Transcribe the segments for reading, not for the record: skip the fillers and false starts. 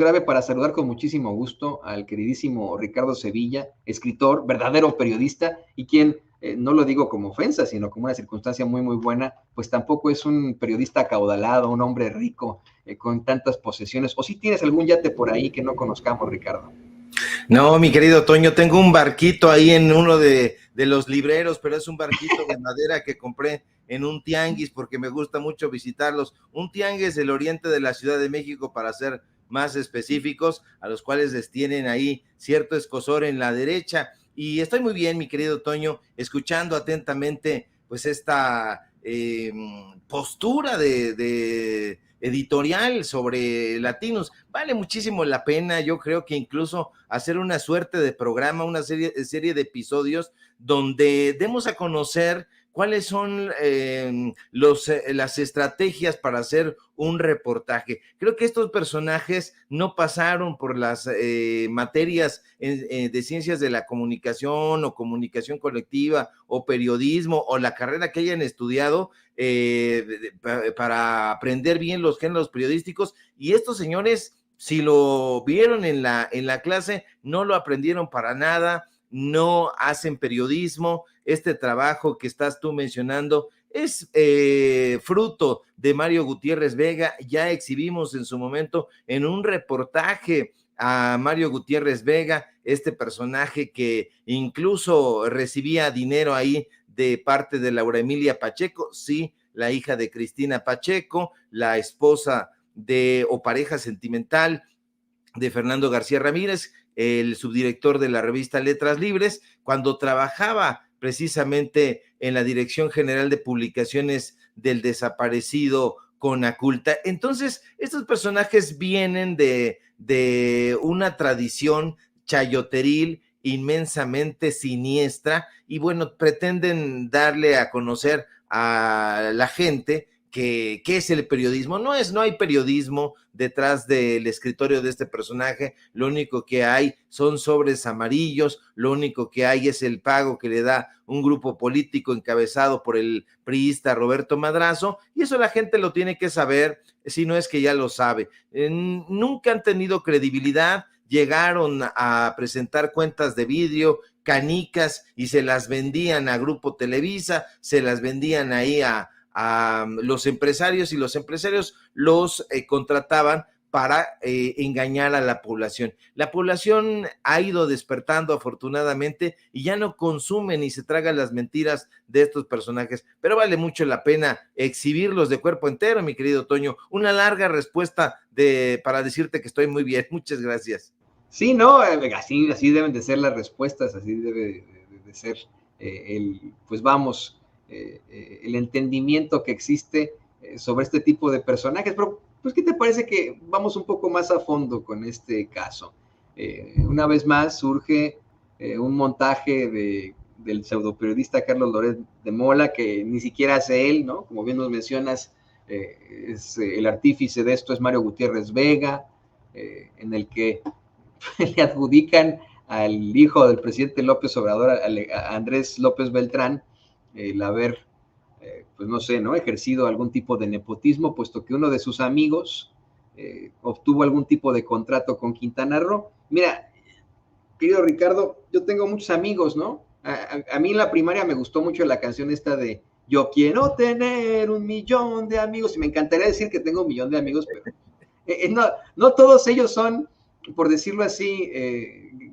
grave para saludar con muchísimo gusto al queridísimo Ricardo Sevilla, escritor, verdadero periodista, y quien, no lo digo como ofensa, sino como una circunstancia muy, muy buena, pues tampoco es un periodista acaudalado, un hombre rico, con tantas posesiones. ¿O si tienes algún yate por ahí que no conozcamos, Ricardo? No, mi querido Toño, tengo un barquito ahí en uno de los libreros, pero es un barquito de madera que compré en un tianguis porque me gusta mucho visitarlos. Un tianguis del oriente de la Ciudad de México, para ser más específicos, a los cuales les tienen ahí cierto escozor en la derecha. Y estoy muy bien, mi querido Toño, escuchando atentamente pues esta postura de editorial sobre Latinos. Vale muchísimo la pena, yo creo que incluso hacer una suerte de programa, una serie de episodios donde demos a conocer cuáles son las estrategias para hacer un reportaje. Creo que estos personajes no pasaron por las materias de ciencias de la comunicación o comunicación colectiva o periodismo o la carrera que hayan estudiado para aprender bien los géneros periodísticos, y estos señores, si lo vieron en la clase, no lo aprendieron para nada, no hacen periodismo. Este trabajo que estás tú mencionando es fruto de Mario Gutiérrez Vega. Ya exhibimos en su momento en un reportaje a Mario Gutiérrez Vega, este personaje que incluso recibía dinero ahí de parte de Laura Emilia Pacheco, sí, la hija de Cristina Pacheco, la esposa o pareja sentimental de Fernando García Ramírez, el subdirector de la revista Letras Libres, cuando trabajaba precisamente en la Dirección General de Publicaciones del desaparecido Conaculta. Entonces, estos personajes vienen de una tradición chayoteril inmensamente siniestra, y bueno, pretenden darle a conocer a la gente ¿qué es el periodismo? No hay periodismo detrás del escritorio de este personaje. Lo único que hay son sobres amarillos, lo único que hay es el pago que le da un grupo político encabezado por el priista Roberto Madrazo, y eso la gente lo tiene que saber, si no es que ya lo sabe. Nunca han tenido credibilidad, llegaron a presentar cuentas de vídeo, canicas, y se las vendían a Grupo Televisa, se las vendían ahí a los empresarios, y los empresarios los contrataban para engañar a la población. La población ha ido despertando afortunadamente y ya no consume ni se traga las mentiras de estos personajes, pero vale mucho la pena exhibirlos de cuerpo entero, mi querido Toño. Una larga respuesta para decirte que estoy muy bien. Muchas gracias. Sí, no, así deben de ser las respuestas, así debe de ser pues vamos, el entendimiento que existe sobre este tipo de personajes. Pero, pues, ¿qué te parece que vamos un poco más a fondo con este caso? Una vez más surge un montaje del pseudoperiodista Carlos Loret de Mola, que ni siquiera hace él, ¿no? Como bien nos mencionas, el artífice de esto es Mario Gutiérrez Vega, en el que le adjudican al hijo del presidente López Obrador, a Andrés López Beltrán, el haber, pues no sé, ¿no?, ejercido algún tipo de nepotismo, puesto que uno de sus amigos obtuvo algún tipo de contrato con Quintana Roo. Mira, querido Ricardo, yo tengo muchos amigos, ¿no? A mí en la primaria me gustó mucho la canción esta de Yo quiero tener 1 millón de amigos, y me encantaría decir que tengo 1 millón de amigos, pero no todos ellos son, por decirlo así,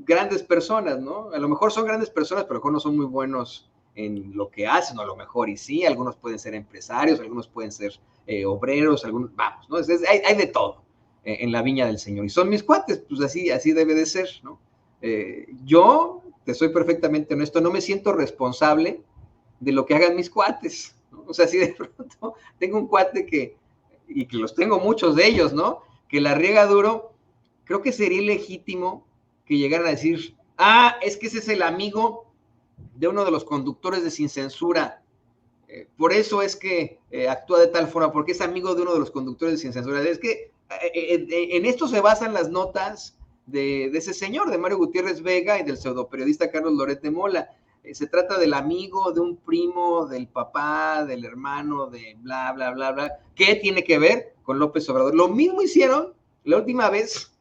grandes personas, ¿no? A lo mejor son grandes personas, pero a lo mejor no son muy buenos en lo que hacen, a lo mejor, y sí, algunos pueden ser empresarios, algunos pueden ser obreros, algunos, vamos, ¿no? Hay de todo en la viña del Señor, y son mis cuates, pues así debe de ser, ¿no? Yo, te soy perfectamente honesto, no me siento responsable de lo que hagan mis cuates, ¿no? O sea, si de pronto tengo un cuate y que los tengo muchos de ellos, ¿no?, que la riega duro, creo que sería ilegítimo que llegaran a decir, es que ese es el amigo de uno de los conductores de Sin Censura, por eso es que actúa de tal forma, porque es amigo de uno de los conductores de Sin Censura. Es que en esto se basan las notas de ese señor, de Mario Gutiérrez Vega, y del pseudoperiodista Carlos Loret de Mola. Se trata del amigo, de un primo, del papá, del hermano, de bla. ¿Qué tiene que ver con López Obrador? Lo mismo hicieron la última vez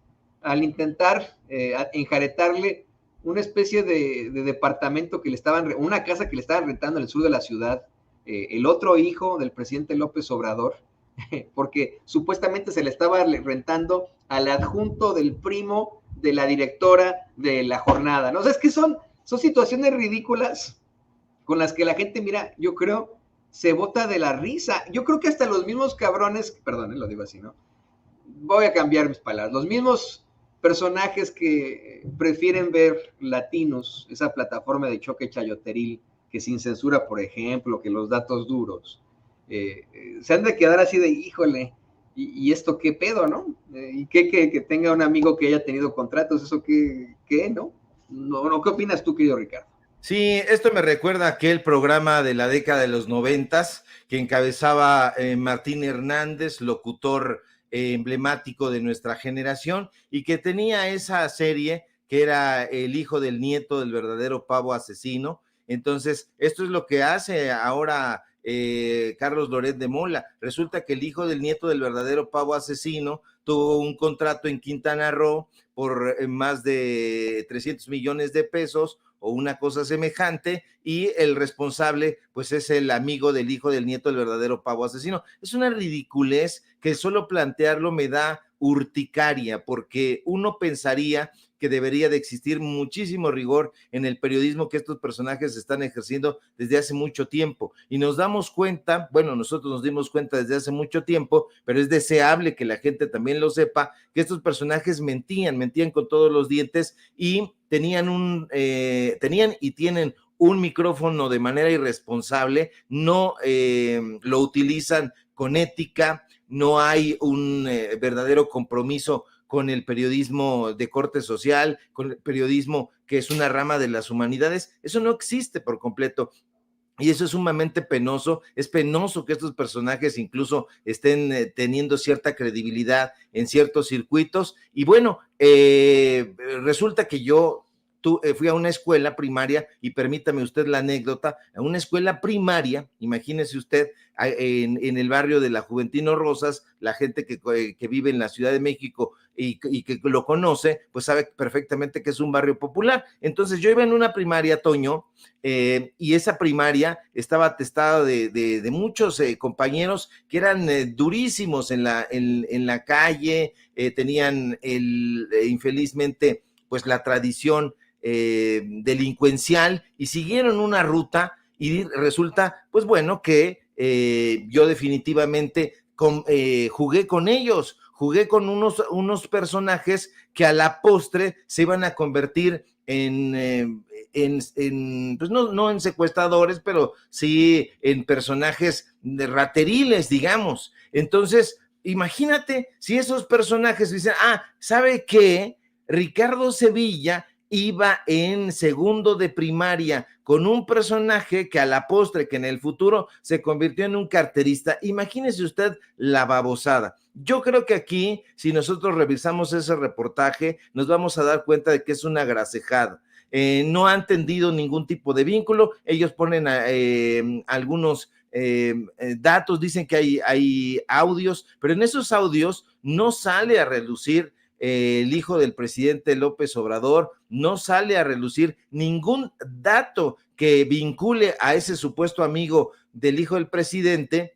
al intentar enjaretarle una especie de departamento que le estaban, una casa que le estaban rentando en el sur de la ciudad, el otro hijo del presidente López Obrador, porque supuestamente se le estaba rentando al adjunto del primo de la directora de La Jornada, ¿no? O sea, es que son situaciones ridículas con las que la gente, mira, yo creo, se bota de la risa. Yo creo que hasta los mismos cabrones, perdón, lo digo así, ¿no? Voy a cambiar mis palabras. Los mismos personajes que prefieren ver Latinos, esa plataforma de choque chayoteril, que sin censura, por ejemplo, que los datos duros, se han de quedar así de, híjole, ¿y esto qué pedo, no? ¿Y qué que tenga un amigo que haya tenido contratos? ¿Eso qué no? No, ¿qué opinas tú, querido Ricardo? Sí, esto me recuerda a aquel programa de la década de los 90 que encabezaba Martín Hernández, locutor emblemático de nuestra generación, y que tenía esa serie que era el hijo del nieto del verdadero pavo asesino. Entonces, esto es lo que hace ahora Carlos Loret de Mola. Resulta que el hijo del nieto del verdadero pavo asesino tuvo un contrato en Quintana Roo por más de 300 millones de pesos o una cosa semejante, y el responsable pues es el amigo del hijo del nieto del verdadero pavo asesino. Es una ridiculez que solo plantearlo me da urticaria, porque uno pensaría que debería de existir muchísimo rigor en el periodismo que estos personajes están ejerciendo desde hace mucho tiempo, y nos damos cuenta, bueno, nosotros nos dimos cuenta desde hace mucho tiempo, pero es deseable que la gente también lo sepa, que estos personajes mentían con todos los dientes, y tenían y tienen un micrófono de manera irresponsable, no lo utilizan con ética, no hay un verdadero compromiso con el periodismo de corte social, con el periodismo que es una rama de las humanidades. Eso no existe por completo. Y eso es sumamente penoso. Es penoso que estos personajes incluso estén teniendo cierta credibilidad en ciertos circuitos. Y bueno, resulta que yo fui a una escuela primaria, y permítame usted la anécdota, a una escuela primaria, imagínese usted, en el barrio de la Juventino Rosas, la gente que vive en la Ciudad de México y que lo conoce, pues sabe perfectamente que es un barrio popular. Entonces yo iba en una primaria, Toño, y esa primaria estaba atestada de muchos compañeros que eran durísimos en la calle, tenían infelizmente pues la tradición delincuencial, y siguieron una ruta, y resulta pues bueno que yo definitivamente jugué con ellos, jugué con unos personajes que a la postre se iban a convertir en pues no en secuestradores, pero sí en personajes rateriles, digamos. Entonces, imagínate si esos personajes dicen, ¿sabe qué? Ricardo Sevilla iba en segundo de primaria con un personaje que a la postre, que en el futuro se convirtió en un carterista. Imagínese usted la babosada. Yo creo que aquí, si nosotros revisamos ese reportaje, nos vamos a dar cuenta de que es una grasejada. No han tendido ningún tipo de vínculo. Ellos ponen algunos datos, dicen que hay audios, pero en esos audios no sale a relucir el hijo del presidente López Obrador, no sale a relucir ningún dato que vincule a ese supuesto amigo del hijo del presidente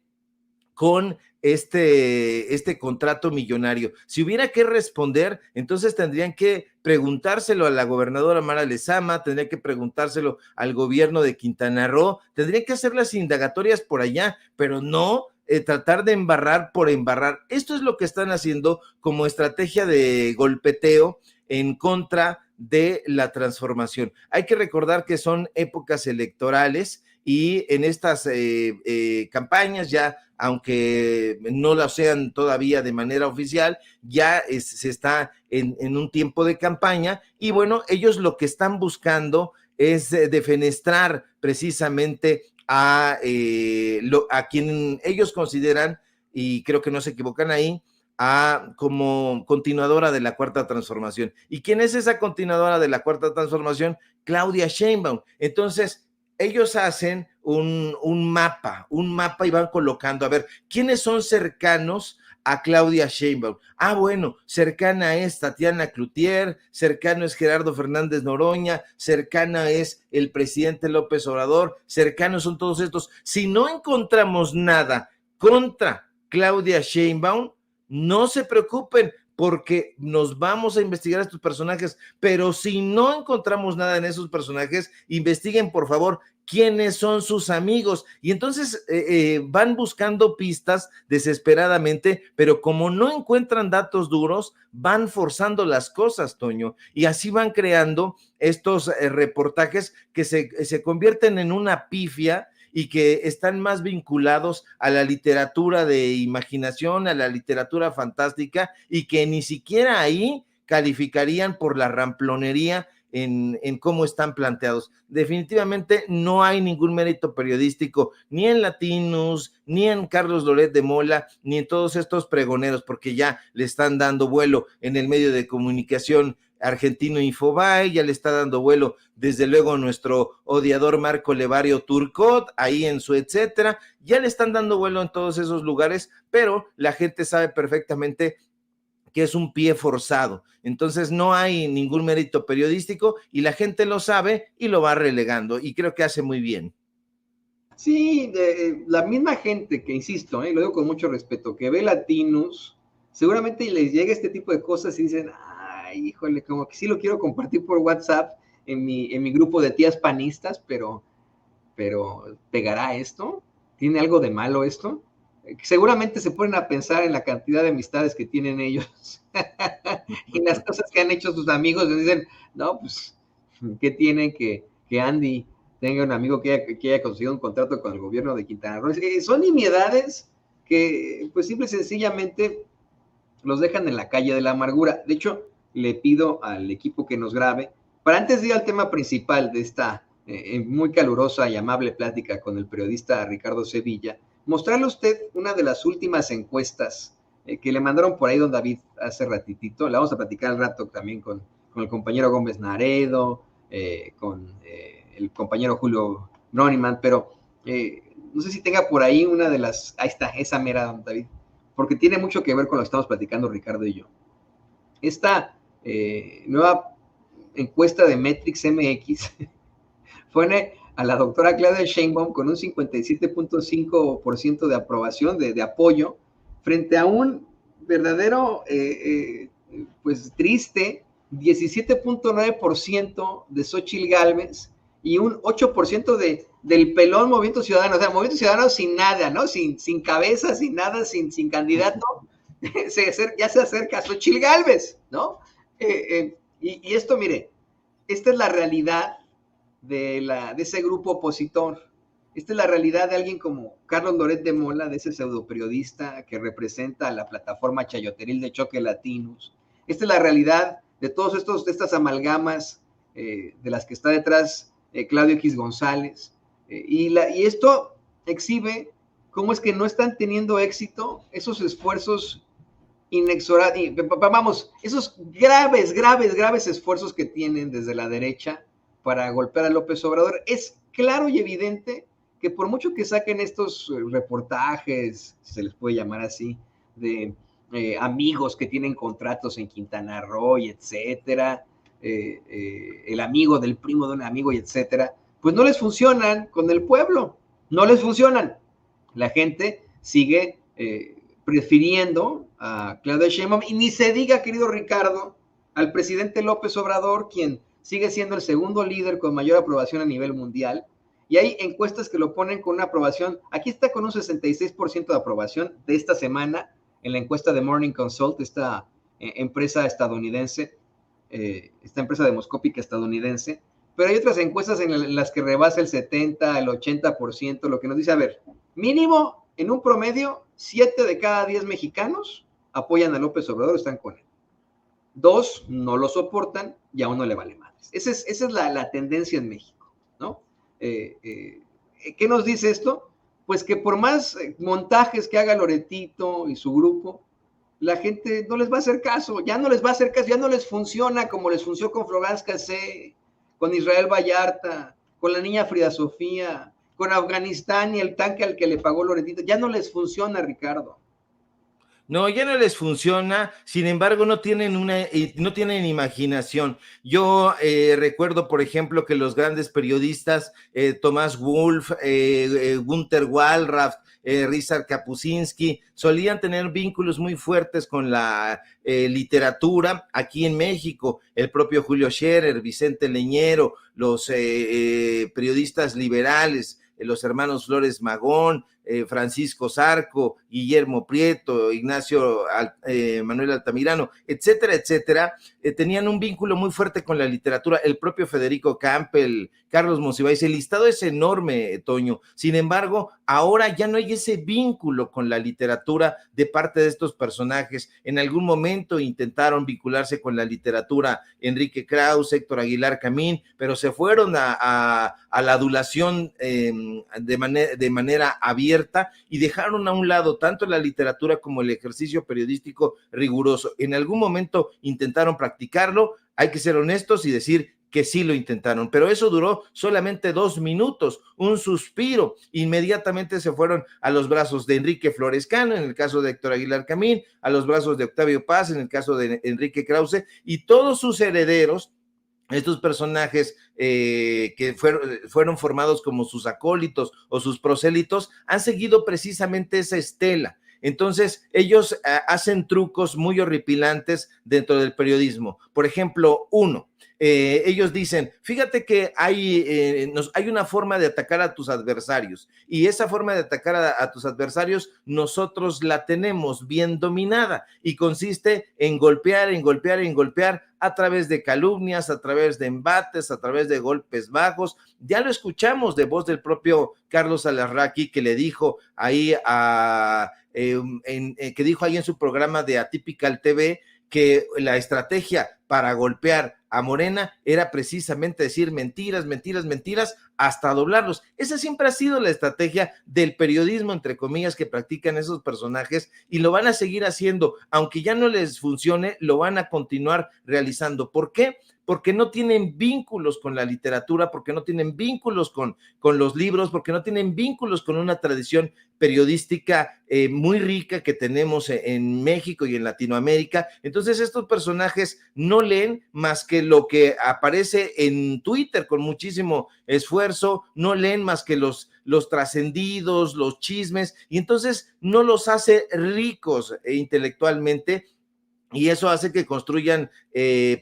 con este contrato millonario. Si hubiera que responder, entonces tendrían que preguntárselo a la gobernadora Mara Lezama, tendrían que preguntárselo al gobierno de Quintana Roo, tendrían que hacer las indagatorias por allá, pero no tratar de embarrar por embarrar. Esto es lo que están haciendo como estrategia de golpeteo en contra de la transformación. Hay que recordar que son épocas electorales, y en estas campañas ya, aunque no lo sean todavía de manera oficial, ya se está en un tiempo de campaña, y bueno, ellos lo que están buscando es defenestrar precisamente a quien ellos consideran, y creo que no se equivocan ahí, como continuadora de la Cuarta Transformación. ¿Y quién es esa continuadora de la Cuarta Transformación? Claudia Sheinbaum. Entonces, ellos hacen un mapa y van colocando, a ver, ¿quiénes son cercanos a Claudia Sheinbaum. Ah, bueno, cercana es Tatiana Cloutier, cercano es Gerardo Fernández Noroña, cercana es el presidente López Obrador, cercanos son todos estos. Si no encontramos nada contra Claudia Sheinbaum, no se preocupen, porque nos vamos a investigar a estos personajes, pero si no encontramos nada en esos personajes, investiguen por favor quiénes son sus amigos, y entonces van buscando pistas desesperadamente, pero como no encuentran datos duros, van forzando las cosas, Toño, y así van creando estos reportajes que se convierten en una pifia y que están más vinculados a la literatura de imaginación, a la literatura fantástica, y que ni siquiera ahí calificarían por la ramplonería en cómo están planteados. Definitivamente no hay ningún mérito periodístico, ni en Latinus, ni en Carlos Loret de Mola, ni en todos estos pregoneros, porque ya le están dando vuelo en el medio de comunicación argentino Infobae, ya le está dando vuelo desde luego nuestro odiador Marco Levario Turcot, ahí en su etcétera, ya le están dando vuelo en todos esos lugares, pero la gente sabe perfectamente que es un pie forzado, entonces no hay ningún mérito periodístico y la gente lo sabe y lo va relegando, y creo que hace muy bien. Sí, la misma gente que, insisto, lo digo con mucho respeto, que ve Latinus, seguramente les llega este tipo de cosas y dicen, ay, híjole, como que sí lo quiero compartir por WhatsApp en mi grupo de tías panistas, pero ¿pegará esto? ¿Tiene algo de malo esto? Seguramente se ponen a pensar en la cantidad de amistades que tienen ellos y las cosas que han hecho sus amigos y dicen, no, pues, ¿qué tiene que Andy tenga un amigo que haya conseguido un contrato con el gobierno de Quintana Roo? Son nimiedades que, pues, simple y sencillamente los dejan en la calle de la amargura. De hecho, le pido al equipo que nos grabe, para antes de ir al tema principal de esta muy calurosa y amable plática con el periodista Ricardo Sevilla, mostrarle a usted una de las últimas encuestas que le mandaron por ahí don David hace ratitito. La vamos a platicar al rato también con el compañero Gómez Naredo, con el compañero Julio Broniman, pero no sé si tenga por ahí una de las, ahí está, esa mera, don David, porque tiene mucho que ver con lo que estamos platicando Ricardo y yo. Esta nueva encuesta de Metrix MX pone a la doctora Claudia Sheinbaum con un 57.5% de aprobación, de apoyo, frente a un verdadero, pues triste 17.9% de Xochitl Gálvez y un 8% del pelón Movimiento Ciudadano, o sea, Movimiento Ciudadano sin nada, ¿no? Sin cabeza, sin nada, sin candidato, ya se acerca a Xochitl Gálvez, ¿no? Y esto, mire, esta es la realidad de ese grupo opositor. Esta es la realidad de alguien como Carlos Loret de Mola, de ese pseudoperiodista que representa a la plataforma chayoteril de Choque Latinos. Esta es la realidad de todos estas amalgamas de las que está detrás Claudio X González. Y esto exhibe cómo es que no están teniendo éxito esos esfuerzos inexorables, vamos, esos graves esfuerzos que tienen desde la derecha para golpear a López Obrador. Es claro y evidente que por mucho que saquen estos reportajes, si se les puede llamar así, de amigos que tienen contratos en Quintana Roo y etcétera, el amigo del primo de un amigo y etcétera, pues no les funcionan con el pueblo, no les funcionan. La gente sigue prefiriendo a Claudia Sheinbaum, y ni se diga, querido Ricardo, al presidente López Obrador, quien sigue siendo el segundo líder con mayor aprobación a nivel mundial, y hay encuestas que lo ponen con una aprobación, aquí está con un 66% de aprobación de esta semana, en la encuesta de Morning Consult, esta empresa estadounidense, esta empresa demoscópica estadounidense, pero hay otras encuestas en las que rebasa el 70, el 80%, lo que nos dice, a ver, mínimo, en un promedio, 7 de cada 10 mexicanos apoyan a López Obrador, están con él. 2 no lo soportan y a uno le vale madres. Esa es la tendencia en México, ¿no? ¿Qué nos dice esto? Pues que por más montajes que haga Loretito y su grupo, la gente no les va a hacer caso, ya no les va a hacer caso, ya no les funciona como les funcionó con Florence Cassé, con Israel Vallarta, con la niña Frida Sofía, con Afganistán y el tanque al que le pagó Loretito, ya no les funciona, Ricardo. No, ya no les funciona, sin embargo no tienen no tienen imaginación. Yo recuerdo, por ejemplo, que los grandes periodistas, Tomás Wolf, Günter Wallraff, Ryszard Kapuscinski, solían tener vínculos muy fuertes con la literatura aquí en México, el propio Julio Scherer, Vicente Leñero, los periodistas liberales, los hermanos Flores Magón, Francisco Zarco, Guillermo Prieto, Ignacio Manuel Altamirano, etcétera, etcétera, tenían un vínculo muy fuerte con la literatura, el propio Federico Campbell, Carlos Monsiváis, el listado es enorme, Toño. Sin embargo, ahora ya no hay ese vínculo con la literatura de parte de estos personajes. En algún momento intentaron vincularse con la literatura Enrique Krauss, Héctor Aguilar Camín, pero se fueron a la adulación de manera abierta y dejaron a un lado tanto la literatura como el ejercicio periodístico riguroso. En algún momento intentaron practicarlo, hay que ser honestos y decir que sí lo intentaron, pero eso duró solamente 2 minutos, un suspiro, inmediatamente se fueron a los brazos de Enrique Flores Cano, en el caso de Héctor Aguilar Camín, a los brazos de Octavio Paz, en el caso de Enrique Krause, y todos sus herederos, estos personajes que fueron formados como sus acólitos o sus prosélitos, han seguido precisamente esa estela. Entonces, ellos hacen trucos muy horripilantes dentro del periodismo. Por ejemplo, ellos dicen, fíjate que hay una forma de atacar a tus adversarios y esa forma de atacar a tus adversarios nosotros la tenemos bien dominada y consiste en golpear a través de calumnias, a través de embates, a través de golpes bajos. Ya lo escuchamos de voz del propio Carlos Alarraqui que le dijo ahí que dijo ahí en su programa de Atypical TV que la estrategia para golpear a Morena era precisamente decir mentiras, hasta doblarlos. Esa siempre ha sido la estrategia del periodismo, entre comillas, que practican esos personajes y lo van a seguir haciendo. Aunque ya no les funcione, lo van a continuar realizando. ¿Por qué? Porque no tienen vínculos con la literatura, porque no tienen vínculos con los libros, porque no tienen vínculos con una tradición periodística muy rica que tenemos en México y en Latinoamérica. Entonces estos personajes no leen más que lo que aparece en Twitter con muchísimo esfuerzo, no leen más que los trascendidos, los chismes, y entonces no los hace ricos intelectualmente, y eso hace que construyan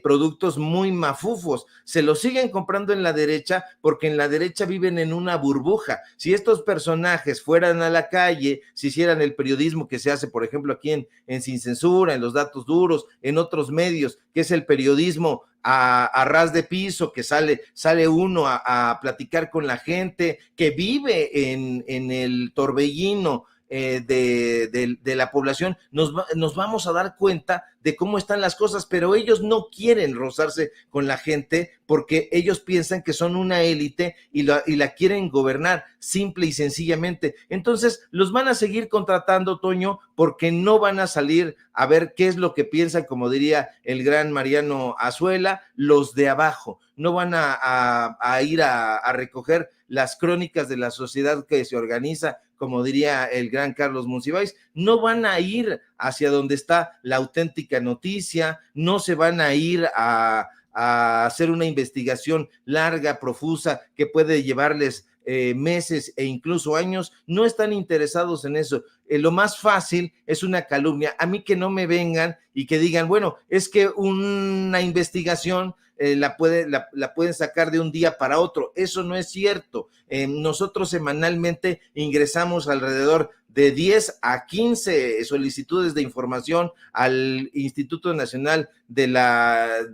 productos muy mafufos. Se los siguen comprando en la derecha porque en la derecha viven en una burbuja. Si estos personajes fueran a la calle, si hicieran el periodismo que se hace, por ejemplo, aquí en Sin Censura, en Los Datos Duros, en otros medios, que es el periodismo a ras de piso, que sale uno a platicar con la gente, que vive en el torbellino de la población, nos vamos a dar cuenta de cómo están las cosas, pero ellos no quieren rozarse con la gente porque ellos piensan que son una élite y la quieren gobernar simple y sencillamente. Entonces los van a seguir contratando, Toño, porque no van a salir a ver qué es lo que piensan, como diría el gran Mariano Azuela, los de abajo. No van a ir a recoger las crónicas de la sociedad que se organiza, como diría el gran Carlos Monsiváis. No van a ir hacia donde está la auténtica noticia, no se van a ir a hacer una investigación larga, profusa, que puede llevarles meses e incluso años. No están interesados en eso. Lo más fácil es una calumnia. A mí que no me vengan y que digan, bueno, es que una investigación la pueden sacar de un día para otro. Eso no es cierto. Nosotros semanalmente ingresamos alrededor de 10 a 15 solicitudes de información al Instituto Nacional de la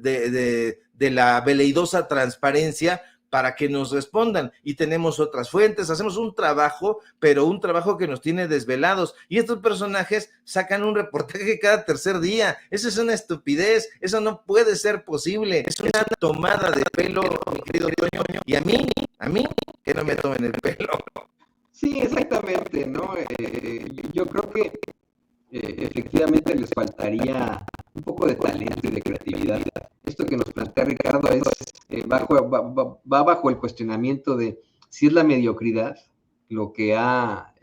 veleidosa transparencia para que nos respondan, y tenemos otras fuentes, hacemos un trabajo, pero un trabajo que nos tiene desvelados, y estos personajes sacan un reportaje cada tercer día. Eso es una estupidez, eso no puede ser posible, es una tomada de pelo, mi querido Toño, y a mí, que no me tomen el pelo. Sí, exactamente, ¿no? Yo creo que efectivamente les faltaría un poco de talento y de creatividad. Esto que nos plantea Ricardo va bajo el cuestionamiento de si es la mediocridad lo que ha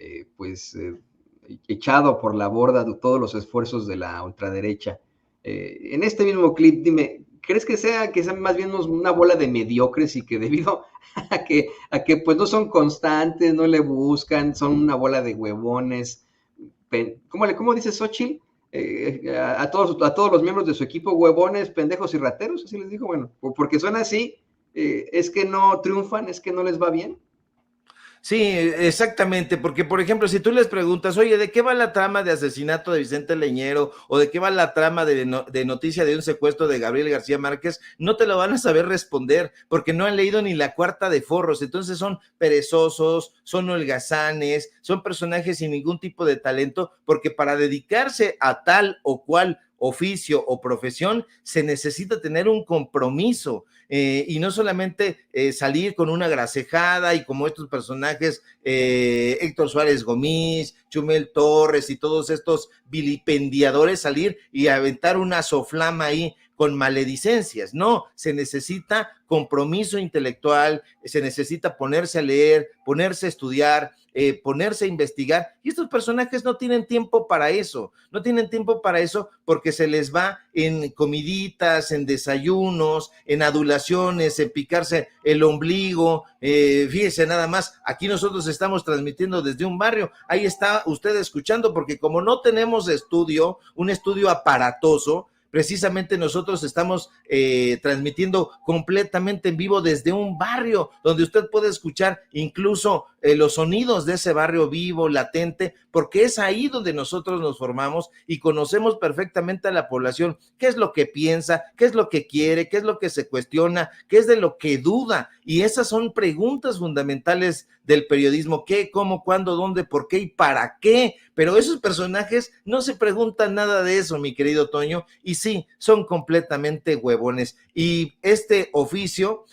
echado por la borda de todos los esfuerzos de la ultraderecha. En este mismo clip, dime, ¿crees que sea más bien una bola de mediocres y que debido a que pues no son constantes, no le buscan, son una bola de huevones? ¿Cómo dice Xochitl? A todos los miembros de su equipo, huevones, pendejos y rateros, así les dijo, bueno, porque son así, es que no triunfan, es que no les va bien. Sí, exactamente, porque por ejemplo, si tú les preguntas, oye, ¿de qué va la trama de asesinato de Vicente Leñero o de qué va la trama de noticia de un secuestro de Gabriel García Márquez? No te lo van a saber responder porque no han leído ni la cuarta de Forros, entonces son perezosos, son holgazanes, son personajes sin ningún tipo de talento, porque para dedicarse a tal o cual oficio o profesión se necesita tener un compromiso. Y no solamente salir con una gracejada y como estos personajes, Héctor Suárez Gómez, Chumel Torres y todos estos vilipendiadores, salir y aventar una soflama ahí con maledicencias. No, se necesita compromiso intelectual, se necesita ponerse a leer, ponerse a estudiar, ponerse a investigar, y estos personajes no tienen tiempo para eso, porque se les va en comiditas, en desayunos, en adulaciones, en picarse el ombligo. Fíjese nada más, aquí nosotros estamos transmitiendo desde un barrio, ahí está usted escuchando, porque como no tenemos un estudio aparatoso, precisamente nosotros estamos transmitiendo completamente en vivo desde un barrio, donde usted puede escuchar incluso los sonidos de ese barrio vivo, latente, porque es ahí donde nosotros nos formamos y conocemos perfectamente a la población, qué es lo que piensa, qué es lo que quiere, qué es lo que se cuestiona, qué es de lo que duda, y esas son preguntas fundamentales del periodismo: qué, cómo, cuándo, dónde, por qué y para qué. Pero esos personajes no se preguntan nada de eso, mi querido Toño, y sí, son completamente huevones. Y este oficio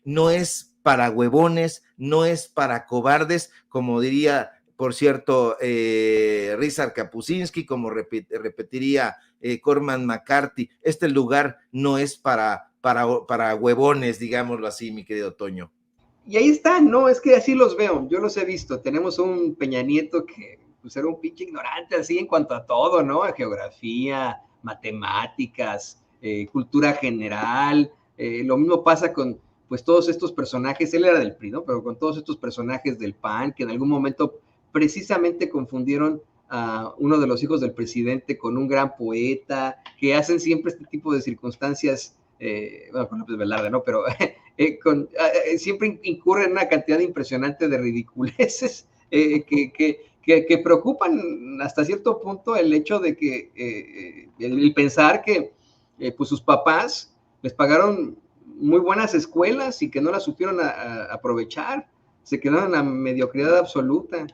no es para huevones, no es para cobardes, como diría, por cierto, Ryszard Kapuscinski, como repetiría Cormac McCarthy. Este lugar no es para huevones, digámoslo así, mi querido Toño. Y ahí están, ¿no? Es que así los veo, yo los he visto. Tenemos un Peña Nieto que pues, era un pinche ignorante así en cuanto a todo, ¿no? A geografía, matemáticas, cultura general. Lo mismo pasa con pues todos estos personajes, él era del PRI, ¿no? Pero con todos estos personajes del PAN que en algún momento precisamente confundieron a uno de los hijos del presidente con un gran poeta, que hacen siempre este tipo de circunstancias, bueno, con López Velarde, ¿no? Pero siempre incurre en una cantidad impresionante de ridiculeces que preocupan hasta cierto punto el hecho de que el pensar que pues sus papás les pagaron muy buenas escuelas y que no las supieron aprovechar, se quedaron en la mediocridad absoluta.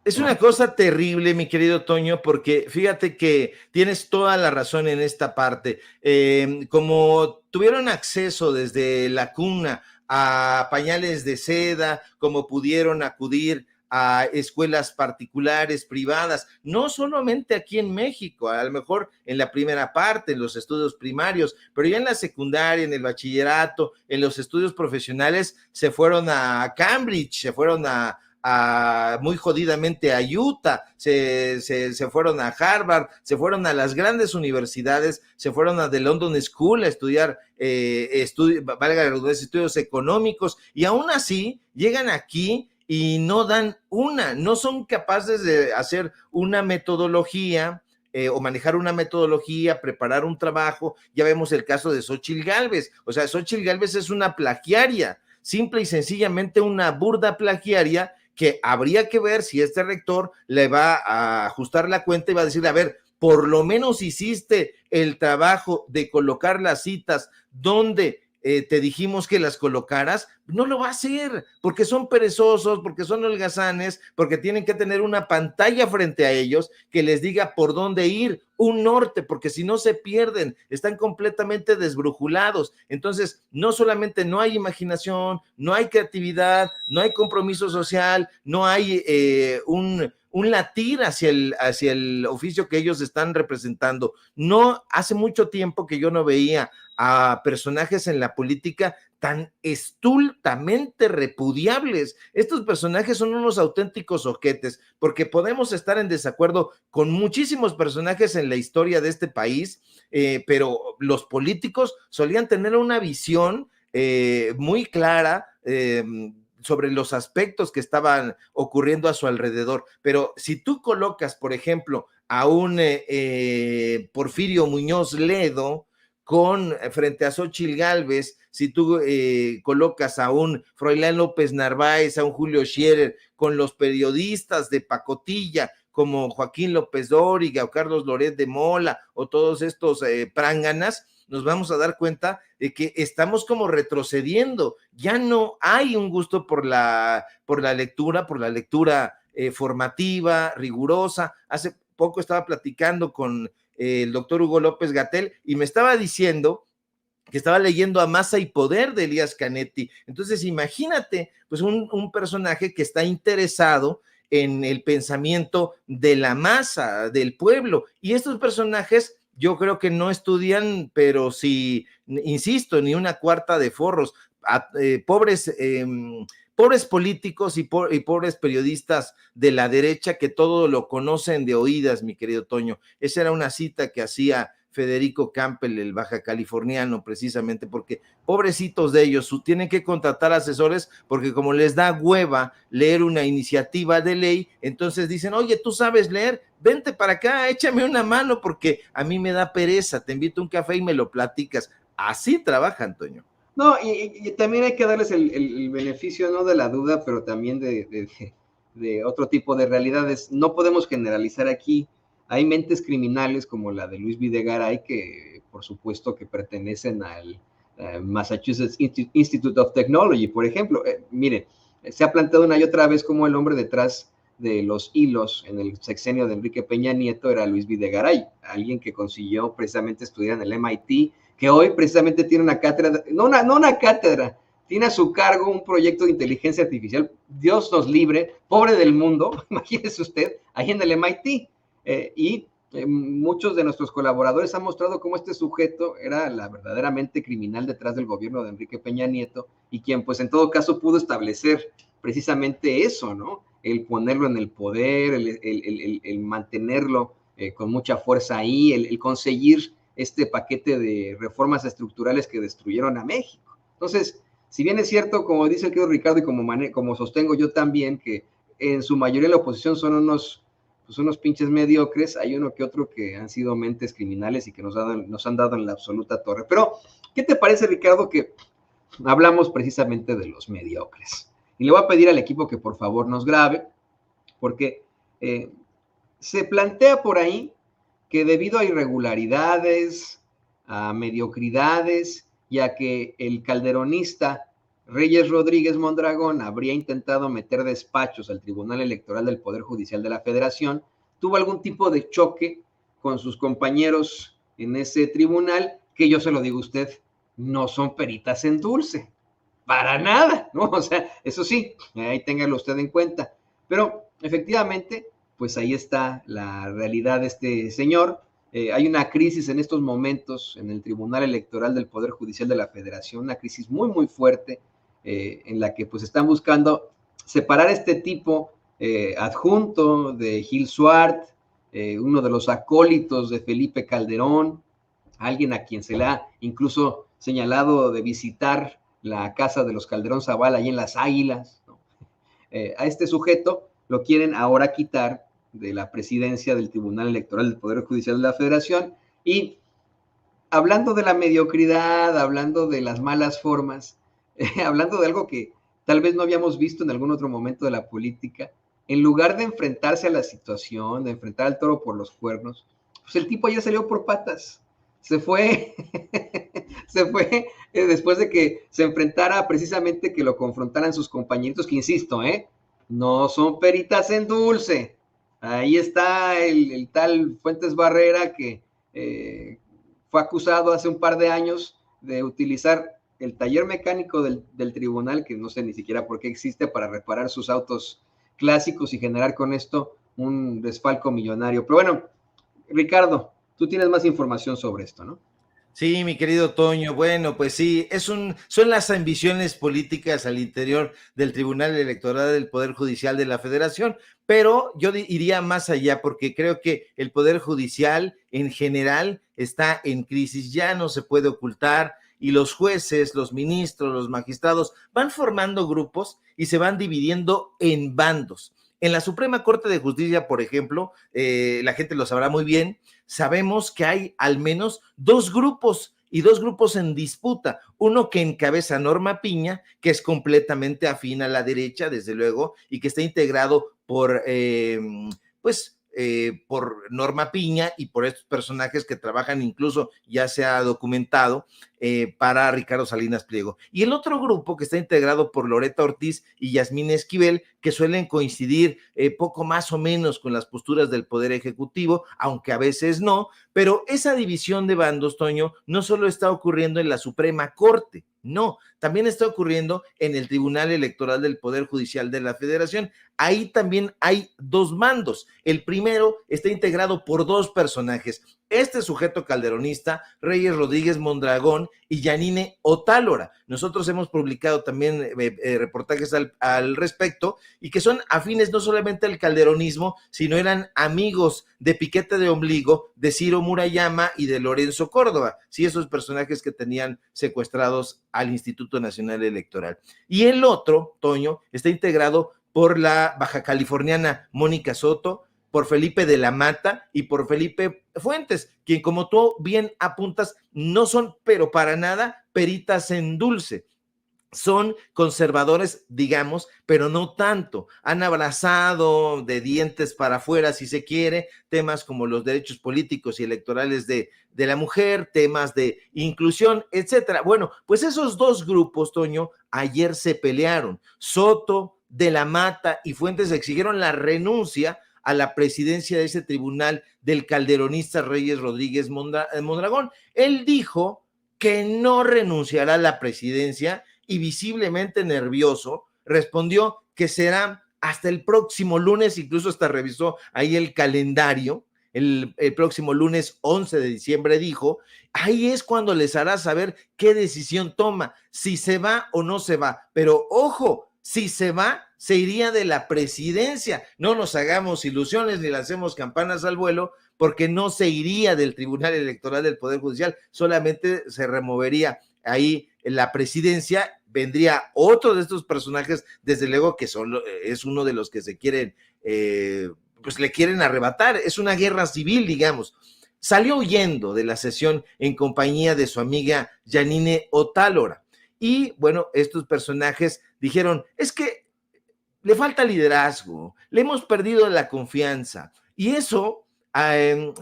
Es una cosa terrible, mi querido Toño, porque fíjate que tienes toda la razón en esta parte. Como tuvieron acceso desde la cuna a pañales de seda, como pudieron acudir a escuelas particulares, privadas, no solamente aquí en México, a lo mejor en la primera parte, en los estudios primarios, pero ya en la secundaria, en el bachillerato, en los estudios profesionales, se fueron a Cambridge, se fueron muy jodidamente a Utah, se fueron a Harvard, se fueron a las grandes universidades, se fueron a The London School a estudiar, valga la redundancia, estudios económicos, y aún así llegan aquí y no son capaces de hacer una metodología, o manejar una metodología, preparar un trabajo. Ya vemos el caso de Xochitl Gálvez. O sea, Xochitl Gálvez es una plagiaria, simple y sencillamente una burda plagiaria, que habría que ver si este rector le va a ajustar la cuenta y va a decir, a ver, por lo menos hiciste el trabajo de colocar las citas donde te dijimos que las colocaras. No lo va a hacer, porque son perezosos, porque son holgazanes, porque tienen que tener una pantalla frente a ellos que les diga por dónde ir, un norte, porque si no se pierden, están completamente desbrujulados. Entonces, no solamente no hay imaginación, no hay creatividad, no hay compromiso social, no hay un latir hacia el oficio que ellos están representando. No, hace mucho tiempo que yo no veía a personajes en la política tan estultamente repudiables. Estos personajes son unos auténticos ojetes, porque podemos estar en desacuerdo con muchísimos personajes en la historia de este país, pero los políticos solían tener una visión muy clara sobre los aspectos que estaban ocurriendo a su alrededor. Pero si tú colocas, por ejemplo, a un Porfirio Muñoz Ledo frente a Xóchitl Gálvez, si tú colocas a un Froilán López Narváez, a un Julio Scherer, con los periodistas de pacotilla, como Joaquín López Dóriga o Carlos Loret de Mola, o todos estos pránganas, nos vamos a dar cuenta de que estamos como retrocediendo. Ya no hay un gusto por la lectura, formativa, rigurosa. Hace poco estaba platicando con el doctor Hugo López-Gatell y me estaba diciendo que estaba leyendo A Masa y Poder de Elías Canetti. Entonces, imagínate, pues un personaje que está interesado en el pensamiento de la masa, del pueblo. Y estos personajes yo creo que no estudian, pero sí, insisto, ni una cuarta de forros. Pobres políticos y pobres periodistas de la derecha que todo lo conocen de oídas, mi querido Toño. Esa era una cita que hacía Federico Campbell, el baja californiano, precisamente porque pobrecitos de ellos tienen que contratar asesores porque como les da hueva leer una iniciativa de ley, entonces dicen, oye, ¿tú sabes leer? Vente para acá, échame una mano porque a mí me da pereza, te invito a un café y me lo platicas. Así trabaja, Antonio. No, y también hay que darles el beneficio, no de la duda, pero también de otro tipo de realidades. No podemos generalizar aquí. Hay mentes criminales como la de Luis Videgaray, que por supuesto que pertenecen al Massachusetts Institute of Technology, por ejemplo. Miren, se ha planteado una y otra vez como el hombre detrás de los hilos en el sexenio de Enrique Peña Nieto era Luis Videgaray, alguien que consiguió precisamente estudiar en el MIT, que hoy precisamente tiene una cátedra, no una cátedra, tiene a su cargo un proyecto de inteligencia artificial, Dios nos libre, pobre del mundo, imagínese usted, ahí en el MIT. Muchos de nuestros colaboradores han mostrado cómo este sujeto era la verdaderamente criminal detrás del gobierno de Enrique Peña Nieto y quien pues en todo caso pudo establecer precisamente eso, ¿no? El ponerlo en el poder, el mantenerlo con mucha fuerza ahí, el conseguir este paquete de reformas estructurales que destruyeron a México. Entonces, si bien es cierto, como dice el querido Ricardo y como sostengo yo también, que en su mayoría la oposición son unos pinches mediocres, hay uno que otro que han sido mentes criminales y que nos han dado en la absoluta torre. Pero, ¿qué te parece, Ricardo, que hablamos precisamente de los mediocres? Y le voy a pedir al equipo que por favor nos grabe, porque se plantea por ahí que debido a irregularidades, a mediocridades y a que el calderonista Reyes Rodríguez Mondragón habría intentado meter despachos al Tribunal Electoral del Poder Judicial de la Federación, tuvo algún tipo de choque con sus compañeros en ese tribunal, que yo se lo digo a usted, no son peritas en dulce, para nada, ¿no? O sea, eso sí, ahí téngalo usted en cuenta. Pero efectivamente, pues ahí está la realidad de este señor. Hay una crisis en estos momentos en el Tribunal Electoral del Poder Judicial de la Federación, una crisis muy, muy fuerte, en la que pues están buscando separar este tipo adjunto de Gil Suart, uno de los acólitos de Felipe Calderón, alguien a quien se le ha incluso señalado de visitar la casa de los Calderón Zavala ahí en Las Águilas, ¿no? A este sujeto lo quieren ahora quitar de la presidencia del Tribunal Electoral del Poder Judicial de la Federación y hablando de la mediocridad, hablando de las malas formas, hablando de algo que tal vez no habíamos visto en algún otro momento de la política, en lugar de enfrentarse a la situación, de enfrentar al toro por los cuernos, pues el tipo ya salió por patas, se fue, después de que se enfrentara precisamente que lo confrontaran sus compañeritos, que insisto, no son peritas en dulce. Ahí está el tal Fuentes Barrera que fue acusado hace un par de años de utilizar el taller mecánico del tribunal, que no sé ni siquiera por qué existe, para reparar sus autos clásicos y generar con esto un desfalco millonario. Pero bueno, Ricardo, tú tienes más información sobre esto, ¿no? Sí, mi querido Toño, bueno, pues sí, son las ambiciones políticas al interior del Tribunal Electoral del Poder Judicial de la Federación, pero yo iría más allá porque creo que el Poder Judicial en general está en crisis, ya no se puede ocultar y los jueces, los ministros, los magistrados van formando grupos y se van dividiendo en bandos. En la Suprema Corte de Justicia, por ejemplo, la gente lo sabrá muy bien, sabemos que hay al menos dos grupos y dos grupos en disputa. Uno que encabeza Norma Piña, que es completamente afín a la derecha, desde luego, y que está integrado por Norma Piña y por estos personajes que trabajan, incluso ya se ha documentado, para Ricardo Salinas Pliego. Y el otro grupo que está integrado por Loretta Ortiz y Yasmín Esquivel, que suelen coincidir poco más o menos con las posturas del Poder Ejecutivo, aunque a veces no, pero esa división de bandos, Toño, no solo está ocurriendo en la Suprema Corte, no, también está ocurriendo en el Tribunal Electoral del Poder Judicial de la Federación. Ahí también hay dos mandos. El primero está integrado por dos personajes. Este sujeto calderonista, Reyes Rodríguez Mondragón y Yanine Otálora. Nosotros hemos publicado también reportajes al respecto y que son afines no solamente al calderonismo, sino eran amigos de Piquete de Ombligo, de Ciro Murayama y de Lorenzo Córdoba, sí, esos personajes que tenían secuestrados al Instituto Nacional Electoral. Y el otro, Toño, está integrado por la baja californiana Mónica Soto, por Felipe de la Mata y por Felipe Fuentes, quien, como tú bien apuntas, no son, pero para nada, peritas en dulce. Son conservadores, digamos, pero no tanto. Han abrazado de dientes para afuera, si se quiere, temas como los derechos políticos y electorales de la mujer, temas de inclusión, etcétera. Bueno, pues esos dos grupos, Toño, ayer se pelearon. Soto, de la Mata y Fuentes exigieron la renuncia a la presidencia de ese tribunal del calderonista Reyes Rodríguez Mondragón. Él dijo que no renunciará a la presidencia y visiblemente nervioso, respondió que será hasta el próximo lunes, incluso hasta revisó ahí el calendario, el próximo lunes 11 de diciembre dijo, ahí es cuando les hará saber qué decisión toma, si se va o no se va, pero ojo, si se va, se iría de la presidencia, no nos hagamos ilusiones ni lancemos campanas al vuelo, porque no se iría del Tribunal Electoral del Poder Judicial, solamente se removería ahí la presidencia, vendría otro de estos personajes, desde luego que es uno de los que se quieren, pues le quieren arrebatar, es una guerra civil, digamos. Salió huyendo de la sesión en compañía de su amiga Yanine Otálora. Y bueno, estos personajes dijeron, es que le falta liderazgo, le hemos perdido la confianza. Y eso,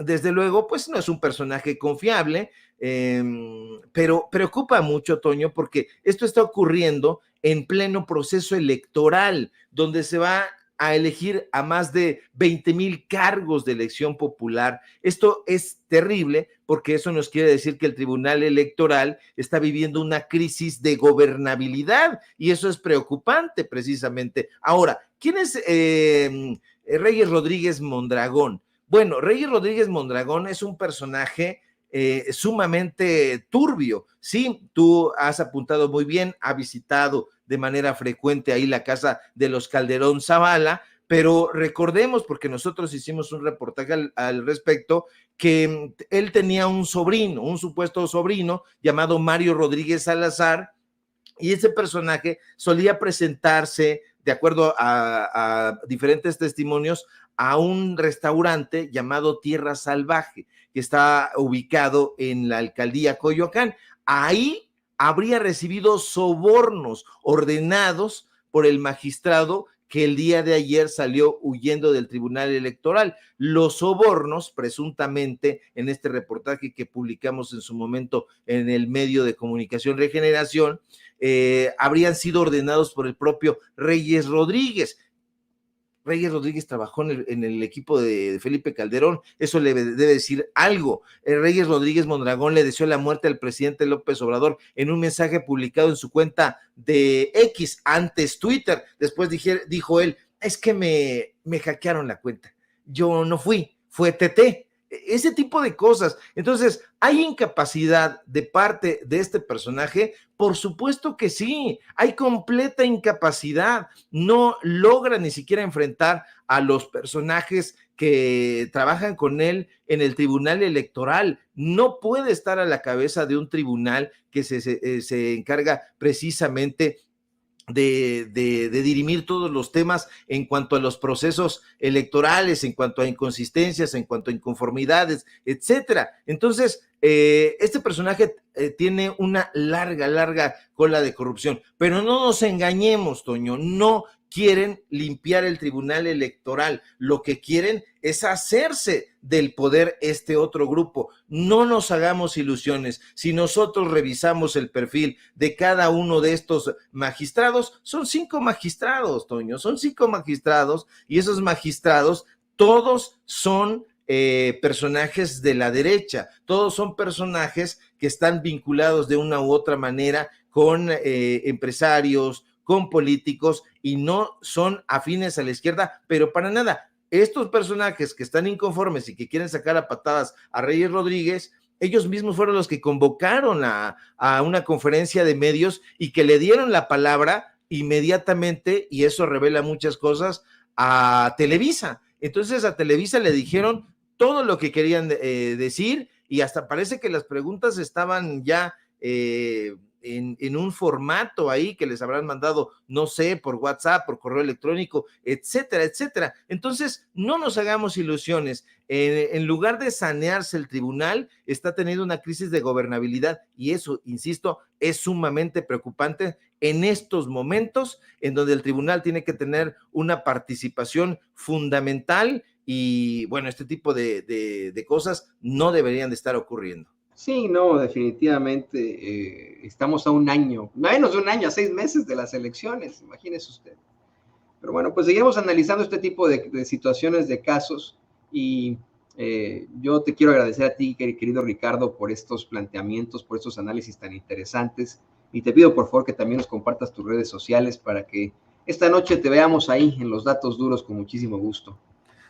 desde luego, pues no es un personaje confiable, pero preocupa mucho, Toño, porque esto está ocurriendo en pleno proceso electoral, donde se va a elegir a más de 20,000 cargos de elección popular. Esto es terrible porque eso nos quiere decir que el Tribunal Electoral está viviendo una crisis de gobernabilidad y eso es preocupante precisamente. Ahora, ¿quién es Reyes Rodríguez Mondragón? Bueno, Reyes Rodríguez Mondragón es un personaje sumamente turbio. Sí, tú has apuntado muy bien, ha visitado de manera frecuente ahí la casa de los Calderón Zavala, pero recordemos, porque nosotros hicimos un reportaje al respecto, que él tenía un sobrino, un supuesto sobrino llamado Mario Rodríguez Salazar, y ese personaje solía presentarse, de acuerdo a diferentes testimonios, a un restaurante llamado Tierra Salvaje, que está ubicado en la alcaldía Coyoacán. Ahí habría recibido sobornos ordenados por el magistrado que el día de ayer salió huyendo del Tribunal Electoral. Los sobornos, presuntamente, en este reportaje que publicamos en su momento en el medio de comunicación Regeneración, habrían sido ordenados por el propio Reyes Rodríguez. Reyes Rodríguez trabajó en el equipo de Felipe Calderón, eso le debe decir algo. Reyes Rodríguez Mondragón le deseó la muerte al presidente López Obrador en un mensaje publicado en su cuenta de X, antes Twitter. Después dijo él, es que me hackearon la cuenta. yo no fui, fue TT. Ese tipo de cosas. Entonces, ¿hay incapacidad de parte de este personaje? Por supuesto que sí, hay completa incapacidad. No logra ni siquiera enfrentar a los personajes que trabajan con él en el tribunal electoral. No puede estar a la cabeza de un tribunal que se encarga precisamente de dirimir todos los temas en cuanto a los procesos electorales, en cuanto a inconsistencias, en cuanto a inconformidades, etcétera. Entonces, este personaje tiene una larga cola de corrupción, pero no nos engañemos, Toño, no quieren limpiar el tribunal electoral, lo que quieren es hacerse del poder este otro grupo. No nos hagamos ilusiones. Si nosotros revisamos el perfil de cada uno de estos magistrados, son 5 magistrados, Toño, son 5 magistrados, y esos magistrados todos son personajes de la derecha, todos son personajes que están vinculados de una u otra manera con empresarios, con políticos, y no son afines a la izquierda, pero para nada. Estos personajes que están inconformes y que quieren sacar a patadas a Reyes Rodríguez, ellos mismos fueron los que convocaron a una conferencia de medios y que le dieron la palabra inmediatamente, y eso revela muchas cosas, a Televisa. Entonces a Televisa le dijeron todo lo que querían decir, y hasta parece que las preguntas estaban ya en un formato ahí que les habrán mandado, no sé, por WhatsApp, por correo electrónico, etcétera, etcétera. Entonces, no nos hagamos ilusiones. En lugar de sanearse el tribunal, está teniendo una crisis de gobernabilidad, y eso, insisto, es sumamente preocupante en estos momentos en donde el tribunal tiene que tener una participación fundamental, y bueno, este tipo de cosas no deberían de estar ocurriendo. Sí, no, definitivamente estamos a un año, menos de un año, a 6 meses de las elecciones, imagínese usted. Pero bueno, pues seguiremos analizando este tipo de situaciones, de casos, y yo te quiero agradecer a ti, querido Ricardo, por estos planteamientos, por estos análisis tan interesantes, y te pido por favor que también nos compartas tus redes sociales para que esta noche te veamos ahí en los datos duros con muchísimo gusto.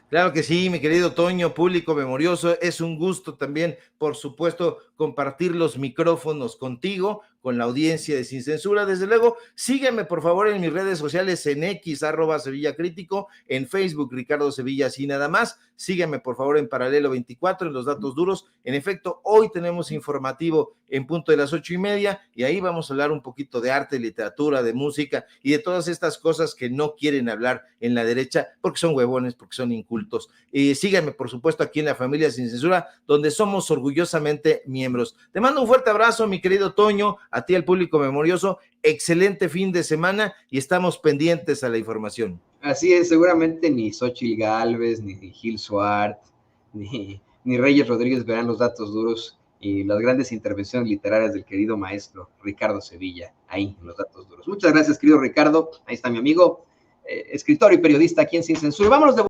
Claro que sí, mi querido Toño, público memorioso, es un gusto también, por supuesto, compartir los micrófonos contigo, con la audiencia de Sin Censura. Desde luego, sígueme por favor en mis redes sociales, en X, @Sevilla Crítico, en Facebook, Ricardo Sevilla, así nada más. Sígueme por favor en Paralelo 24, en los datos duros. En efecto, hoy tenemos informativo en punto de las 8:30, y ahí vamos a hablar un poquito de arte, literatura, de música y de todas estas cosas que no quieren hablar en la derecha porque son huevones, porque son incultos. Y síganme, por supuesto, aquí en la familia Sin Censura, donde somos orgullosamente miembros. Te mando un fuerte abrazo, mi querido Toño, a ti, al público memorioso. Excelente fin de semana, y estamos pendientes a la información. Así es, seguramente ni Xóchitl Gálvez, ni Gil Suart, ni Reyes Rodríguez verán los datos duros y las grandes intervenciones literarias del querido maestro Ricardo Sevilla, ahí en los datos duros. Muchas gracias, querido Ricardo. Ahí está mi amigo, escritor y periodista aquí en Sin Censura. Vámonos de